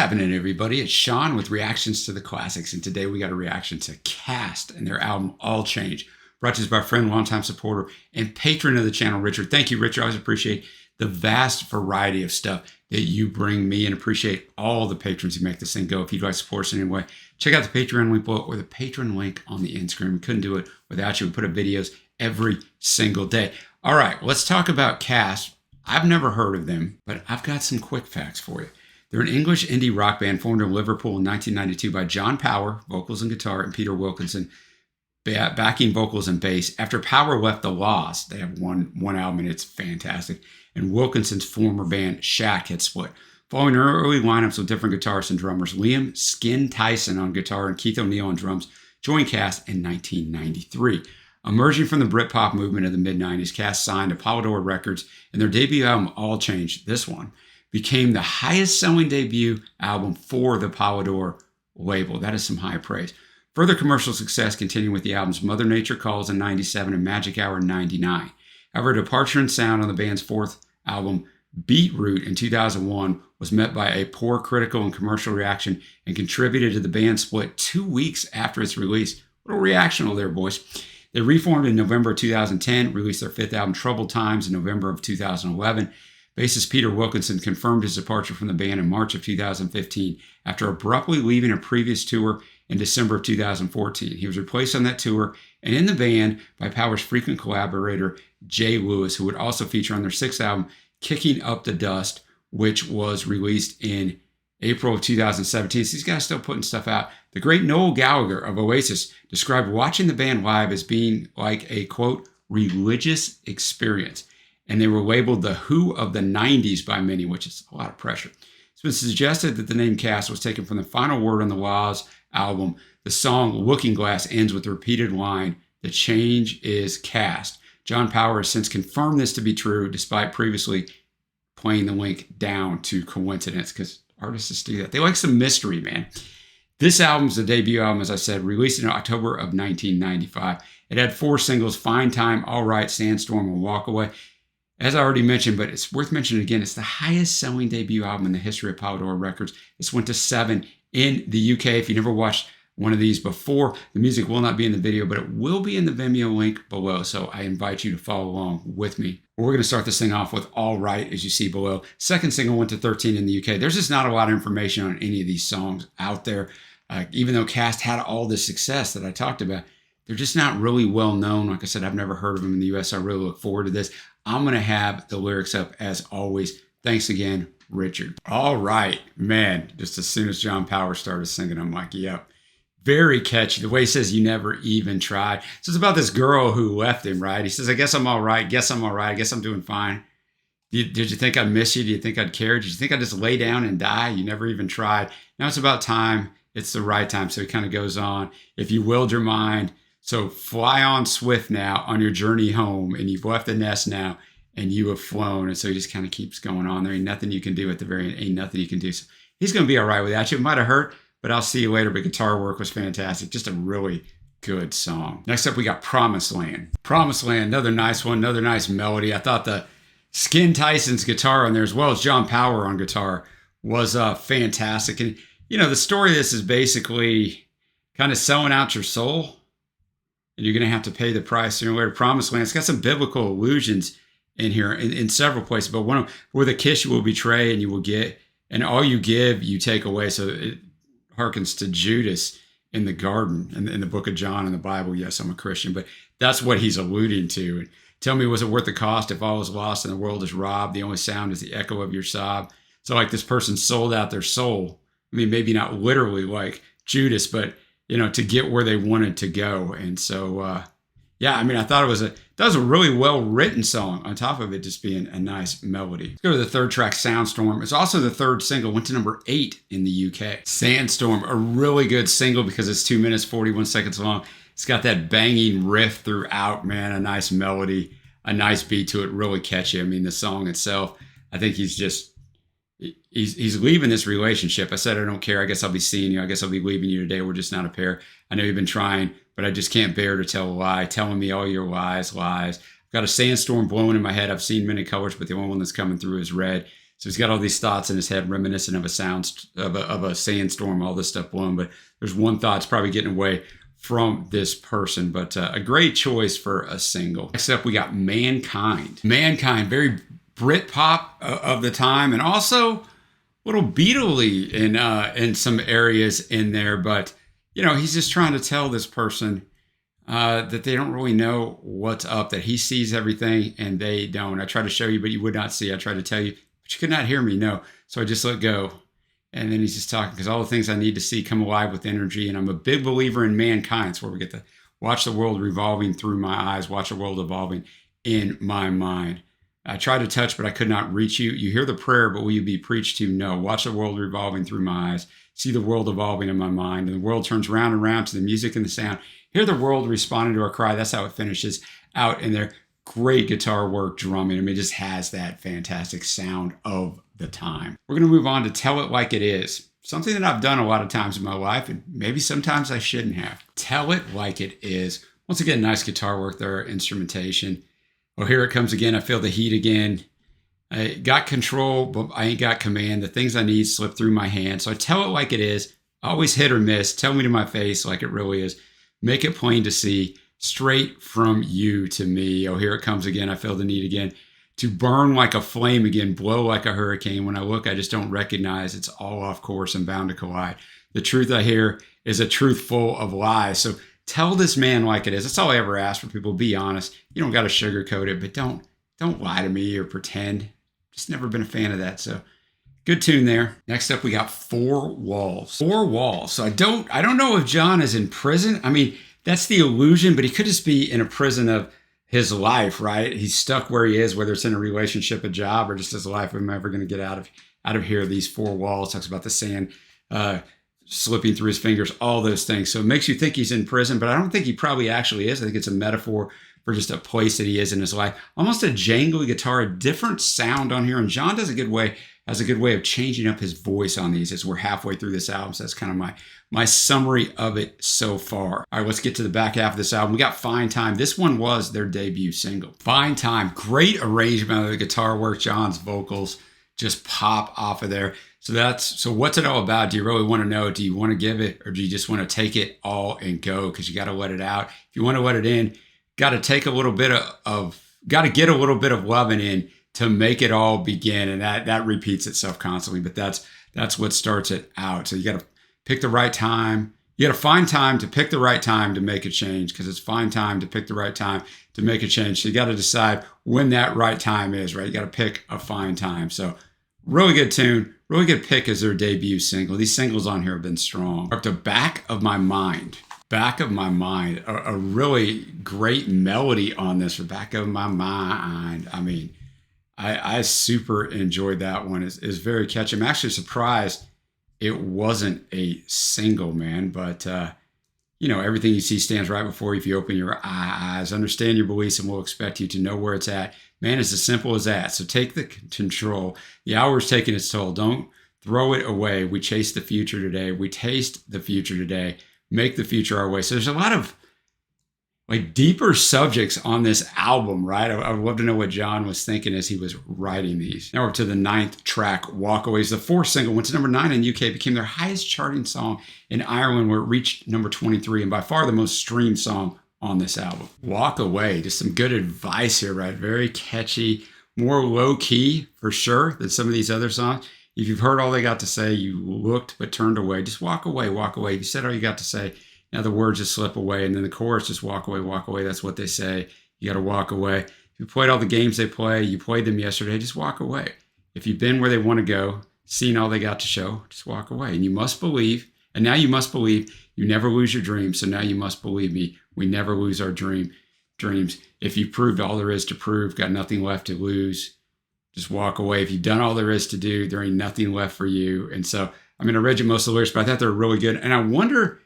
happening, everybody? It's Sean with Reactions to the Classics, and today we got a reaction to Cast and their album All Change, brought to us by a friend, longtime supporter, and patron of the channel, Richard. Thank you, Richard. I always appreciate the vast variety of stuff that you bring me, and appreciate all the patrons who make this thing go. If you'd like to support us in any way, check out the Patreon link below or the Patreon link on the end screen. We couldn't do it without you. We put up videos every single day. All right, let's talk about Cast. I've never heard of them, but I've got some quick facts for you. They're an English indie rock band formed in Liverpool in 1992 by John Power, vocals and guitar, and Peter Wilkinson, backing vocals and bass. After Power left The Lost, they have one album and it's fantastic, and Wilkinson's former band Shack had split. Following their early lineups with different guitarists and drummers, Liam Skin Tyson on guitar and Keith O'Neill on drums joined Cast in 1993. Emerging from the Britpop movement of the mid-90s, Cast signed to Polydor Records, and their debut album, All Change, this one, became the highest-selling debut album for the Polydor label. That is some high praise. Further commercial success continued with the albums Mother Nature Calls in 97 and Magic Hour in 99. However, a departure in sound on the band's fourth album, Beetroot, in 2001, was met by a poor critical and commercial reaction and contributed to the band split 2 weeks after its release. What a reactional there, boys. They reformed in November of 2010, released their fifth album, Troubled Times, in November of 2011. Bassist Peter Wilkinson confirmed his departure from the band in March of 2015 after abruptly leaving a previous tour in December of 2014. He was replaced on that tour and in the band by Power's frequent collaborator, Jay Lewis, who would also feature on their sixth album, Kicking Up the Dust, which was released in April of 2017. So these guys still putting stuff out. The great Noel Gallagher of Oasis described watching the band live as being like a, quote, religious experience. And they were labeled the Who of the 90s by many, which is a lot of pressure. It's been suggested that the name Cast was taken from the final word on the Laws album. The song Looking Glass ends with the repeated line, "The change is cast." John Power has since confirmed this to be true, despite previously playing the link down to coincidence, because artists just do that. They like some mystery, man. This album's the debut album, as I said, released in October of 1995. It had 4 singles, Fine Time, All Right, Sandstorm, and Walk Away. As I already mentioned, but it's worth mentioning again, it's the highest selling debut album in the history of Polydor Records. This went to 7 in the UK. If you never watched one of these before, the music will not be in the video, but it will be in the Vimeo link below. So I invite you to follow along with me. We're going to start this thing off with All Right, as you see below. Second single went to 13 in the UK. There's just not a lot of information on any of these songs out there. Even though Cast had all this success that I talked about, they're just not really well known. Like I said, I've never heard of them in the US. I really look forward to this. I'm going to have the lyrics up as always. Thanks again, Richard. All right, man. Just as soon as John Power started singing, I'm like, yep. Very catchy. The way he says, "You never even tried." So it's about this girl who left him, right? He says, "I guess I'm all right. Guess I'm all right. I guess I'm doing fine. Did you think I'd miss you? Do you think I'd care? Did you think I'd just lay down and die? You never even tried. Now it's about time. It's the right time." So he kind of goes on. "If you willed your mind, so fly on swift now on your journey home, and you've left the nest now, and you have flown." And so he just kind of keeps going on. There ain't nothing you can do at the very end. Ain't nothing you can do. So he's going to be all right without you. It might have hurt, but I'll see you later. But guitar work was fantastic. Just a really good song. Next up, we got Promised Land. Promised Land, another nice one, another nice melody. I thought the Skin Tyson's guitar on there, as well as John Power on guitar, was fantastic. And, you know, the story of this is basically kind of selling out your soul, and you're going to have to pay the price sooner or later. Promised Land, it's got some biblical allusions in here in several places, but one of where the kiss you will betray and you will get, and all you give, you take away. So it harkens to Judas in the garden in the book of John in the Bible. Yes, I'm a Christian, but that's what he's alluding to. And tell me, was it worth the cost if all is lost and the world is robbed? The only sound is the echo of your sob. So like this person sold out their soul. I mean, maybe not literally like Judas, but you know, to get where they wanted to go. And so, yeah, I mean, I thought that was a really well-written song, on top of it just being a nice melody. Let's go to the third track, Sandstorm. It's also the third single, went to number 8 in the UK. Sandstorm, a really good single because it's 2 minutes, 41 seconds long. It's got that banging riff throughout, man, a nice melody, a nice beat to it, really catchy. I mean, the song itself, I think he's leaving this relationship. I said, I don't care. I guess I'll be seeing you. I guess I'll be leaving you today. We're just not a pair. I know you've been trying, but I just can't bear to tell a lie. Telling me all your lies. I've got a sandstorm blowing in my head. I've seen many colors, but the only one that's coming through is red. So he's got all these thoughts in his head, reminiscent of a sandstorm, all this stuff blowing. But there's one thought's probably getting away from this person. But a great choice for a single. Next up, we got Mankind. Mankind, very Britpop of the time, and also a little Beatle-y in some areas in there. But he's just trying to tell this person that they don't really know what's up, that he sees everything and they don't. I tried to show you, but you would not see. I tried to tell you, but you could not hear me. No. So I just let go. And then he's just talking, because all the things I need to see come alive with energy. And I'm a big believer in mankind. It's where we get to watch the world revolving through my eyes, watch the world evolving in my mind. I tried to touch, but I could not reach you. You hear the prayer, but will you be preached to? No. Watch the world revolving through my eyes. See the world evolving in my mind. And the world turns round and round to the music and the sound. Hear the world responding to our cry. That's how it finishes out in there. Great guitar work, drumming. I mean, it just has that fantastic sound of the time. We're going to move on to Tell It Like It Is. Something that I've done a lot of times in my life, and maybe sometimes I shouldn't have. Tell It Like It Is. Once again, nice guitar work there, instrumentation. Well, here it comes again. I feel the heat again. I got control, but I ain't got command. The things I need slip through my hands. So I tell it like it is. Always hit or miss. Tell me to my face like it really is. Make it plain to see. Straight from you to me. Oh, here it comes again. I feel the need again. To burn like a flame again. Blow like a hurricane. When I look, I just don't recognize. It's all off course and bound to collide. The truth I hear is a truth full of lies. So tell this man like it is. That's all I ever ask for people. Be honest. You don't got to sugarcoat it, but don't lie to me or pretend. Just never been a fan of that. So good tune there. Next up, we got Four Walls. Four Walls. So I don't know if John is in prison. I mean, that's the illusion, but he could just be in a prison of his life, right? He's stuck where he is, whether it's in a relationship, a job, or just his life. I'm never going to get out of here. These four walls. Talks about the sand slipping through his fingers, all those things. So it makes you think he's in prison, but I don't think he probably actually is. I think it's a metaphor for just a place that he is in his life. Almost a jangly guitar, a different sound on here. And John has a good way of changing up his voice on these as we're halfway through this album. So that's kind of my summary of it so far. All right, let's get to the back half of this album. We got Fine Time. This one was their debut single. Fine Time, great arrangement of the guitar work. John's vocals just pop off of there. So what's it all about? Do you really want to know? Do you want to give it, or do you just want to take it all and go? Because you got to let it out. If you want to let it in, got to take a little bit got to get a little bit of loving in to make it all begin. And that repeats itself constantly, but that's what starts it out. So you got to pick the right time. You got to find time to pick the right time to make a change, because it's fine time to pick the right time to make a change. So you got to decide when that right time is, right? You got to pick a fine time. So really good tune, really good pick as their debut single. These singles on here have been strong. Up to Back of My Mind. Back of My Mind, a really great melody on this for Back of My Mind. I mean, I super enjoyed that one. It's very catchy. I'm actually surprised it wasn't a single, man. But, everything you see stands right before you if you open your eyes. Understand your beliefs, and we'll expect you to know where it's at. Man, it's as simple as that. So take the control. The hour is taking its toll. Don't throw it away. We chase the future today. We taste the future today. Make the future our way. So there's a lot of deeper subjects on this album, right? I would love to know what John was thinking as he was writing these. Now we're up to the 9th track, Walkaways. The fourth single went to number 9 in UK, became their highest charting song in Ireland, where it reached number 23, and by far the most streamed song on this album. Walk Away, just some good advice here, right? Very catchy, more low key for sure than some of these other songs. If you've heard all they got to say, you looked but turned away. Just walk away, walk away. If you said all you got to say, now the words just slip away. And then the chorus, just walk away, walk away. That's what they say. You got to walk away. If you played all the games they play, you played them yesterday, just walk away. If you've been where they want to go, seen all they got to show, just walk away. And you must believe, and now you must believe, you never lose your dreams. So now you must believe me. We never lose our dreams. If you proved all there is to prove, got nothing left to lose, just walk away. If you've done all there is to do, there ain't nothing left for you. And so, I read you most of the lyrics, but I thought they were really good. And I wonder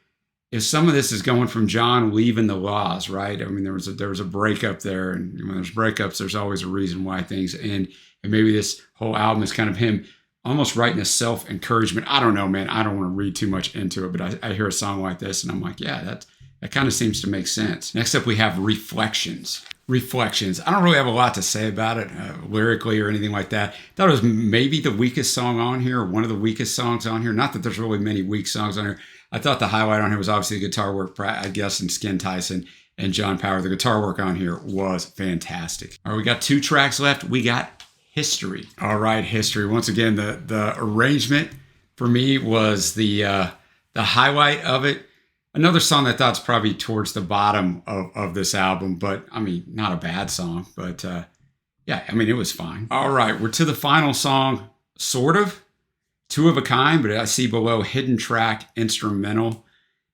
if some of this is going from John leaving the Laws, right? There was a breakup there, and when there's breakups, there's always a reason why things end. And maybe this whole album is kind of him almost writing a self-encouragement. I don't know, man. I don't want to read too much into it, but I hear a song like this, and I'm like, yeah, that kind of seems to make sense. Next up, we have Reflections. Reflections. I don't really have a lot to say about it lyrically or anything like that. Thought it was maybe the weakest song on here, or one of the weakest songs on here. Not that there's really many weak songs on here. I thought the highlight on here was obviously the guitar work, I guess, and Skin Tyson and John Power. The guitar work on here was fantastic. All right, we got 2 tracks left. We got History. All right, History. Once again, the arrangement for me was the highlight of it. Another song I thought's probably towards the bottom of this album, but I mean, not a bad song, but yeah, I mean, it was fine. All right, we're to the final song, sort of. 2 of a Kind, but I see below hidden track instrumental.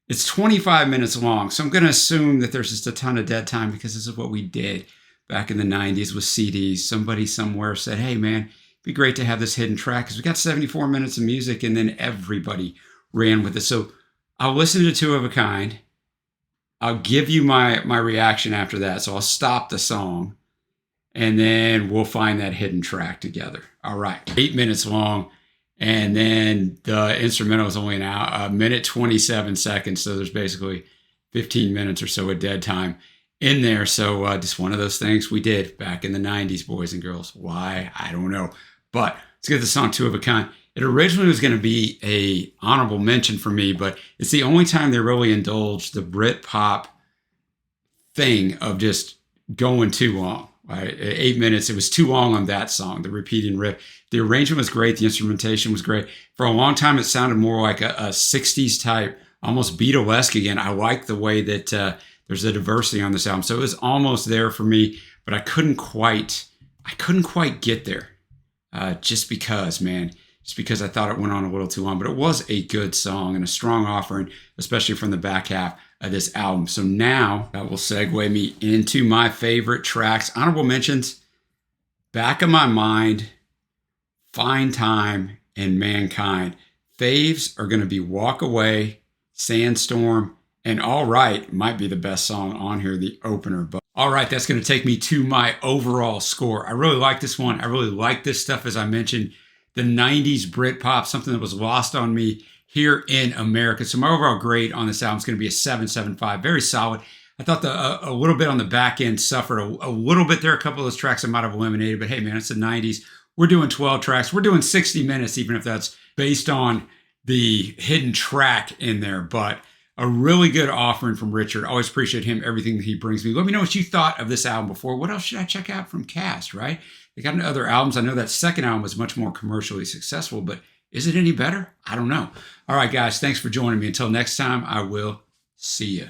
It's 25 minutes long, so I'm going to assume that there's just a ton of dead time because this is what we did back in the 90s with CDs. Somebody somewhere said, hey man, it'd be great to have this hidden track because we got 74 minutes of music, and then everybody ran with it. So I'll listen to 2 of a Kind. I'll give you my reaction after that. So I'll stop the song, and then we'll find that hidden track together. All right, 8 minutes long. And then the instrumental is only a minute 27 seconds. So there's basically 15 minutes or so of dead time in there. So just one of those things we did back in the 90s, boys and girls. Why? I don't know. But let's get the song 2 of a Kind. It originally was going to be a honorable mention for me, but it's the only time they really indulged the Brit pop thing of just going too long. Right? 8 minutes. It was too long on that song, the repeating riff. The arrangement was great. The instrumentation was great. For a long time, it sounded more like a 60s type, almost Beatlesque again. I like the way that there's a diversity on this album. So it was almost there for me, but I couldn't quite get there. Just because I thought it went on a little too long, but it was a good song and a strong offering, especially from the back half of this album. So now that will segue me into my favorite tracks. Honorable mentions, Back of My Mind, Fine Time, and Mankind. Faves are going to be Walk Away, Sandstorm, and All Right might be the best song on here, the opener. But all right, that's going to take me to my overall score. I really like this one. I really like this stuff, as I mentioned, the 90s Britpop, something that was lost on me here in America. So my overall grade on this album is going to be a 7.75, very solid. I thought a little bit on the back end suffered a little bit there. A couple of those tracks I might have eliminated, but hey man, it's the 90s. We're doing 12 tracks. We're doing 60 minutes, even if that's based on the hidden track in there. But a really good offering from Richard. Always appreciate him, everything that he brings me. Let me know what you thought of this album before. What else should I check out from Cast, right? They got other albums. I know that second album was much more commercially successful, but is it any better? I don't know. All right, guys, thanks for joining me. Until next time, I will see you.